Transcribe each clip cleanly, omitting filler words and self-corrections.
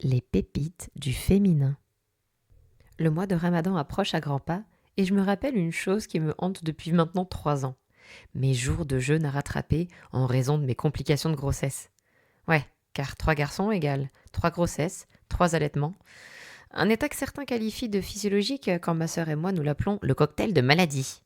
Les pépites du féminin. Le mois de Ramadan approche à grands pas et je me rappelle une chose qui me hante depuis maintenant 3 ans. Mes jours de jeûne à rattraper en raison de mes complications de grossesse. Ouais, car 3 garçons égale 3 grossesses, 3 allaitements. Un état que certains qualifient de physiologique quand ma sœur et moi nous l'appelons le cocktail de maladies.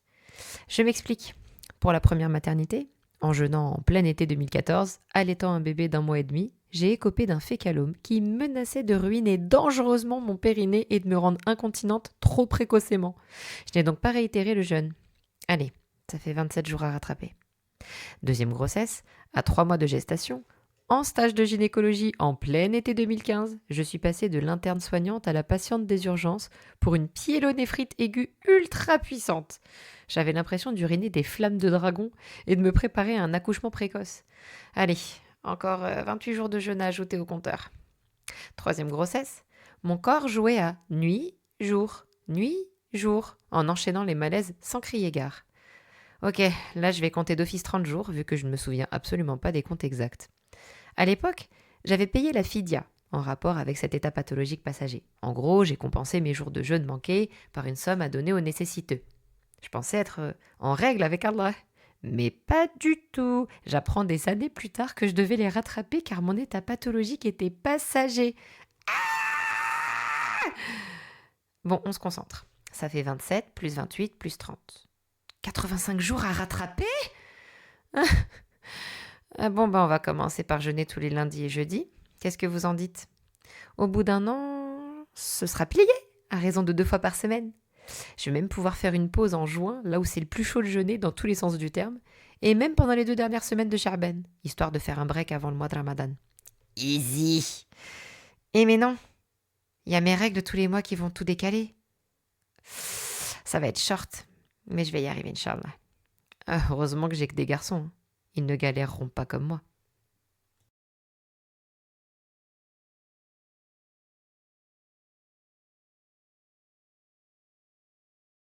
Je m'explique. Pour la première maternité, en jeûnant en plein été 2014, allaitant un bébé d'1 mois et demi, j'ai écopé d'un fécalome qui menaçait de ruiner dangereusement mon périnée et de me rendre incontinente trop précocement. Je n'ai donc pas réitéré le jeûne. Allez, ça fait 27 jours à rattraper. Deuxième grossesse, à 3 mois de gestation, en stage de gynécologie en plein été 2015, je suis passée de l'interne soignante à la patiente des urgences pour une pyélonéphrite aiguë ultra puissante. J'avais l'impression d'uriner des flammes de dragon et de me préparer à un accouchement précoce. Allez, encore 28 jours de jeûne à ajouter au compteur. Troisième grossesse, mon corps jouait à nuit, jour, en enchaînant les malaises sans crier gare. Ok, là je vais compter d'office 30 jours, vu que je ne me souviens absolument pas des comptes exacts. À l'époque, j'avais payé la fidia, en rapport avec cet état pathologique passager. En gros, j'ai compensé mes jours de jeûne manqués par une somme à donner aux nécessiteux. Je pensais être en règle avec Allah. Mais pas du tout. J'apprends des années plus tard que je devais les rattraper car mon état pathologique était passager. Bon, on se concentre. Ça fait 27 plus 28 plus 30. 85 jours à rattraper. Bon, on va commencer par jeûner tous les lundis et jeudis. Qu'est-ce que vous en dites? Au bout d'1 an, ce sera plié, à raison de 2 fois par semaine. Je vais même pouvoir faire une pause en juin, là où c'est le plus chaud de jeûner dans tous les sens du terme, et même pendant les 2 dernières semaines de Sha'ban, histoire de faire un break avant le mois de Ramadan. Easy. Eh mais non, il y a mes règles de tous les mois qui vont tout décaler. Ça va être short, mais je vais y arriver, Inch'Allah. Heureusement que j'ai que des garçons, ils ne galéreront pas comme moi.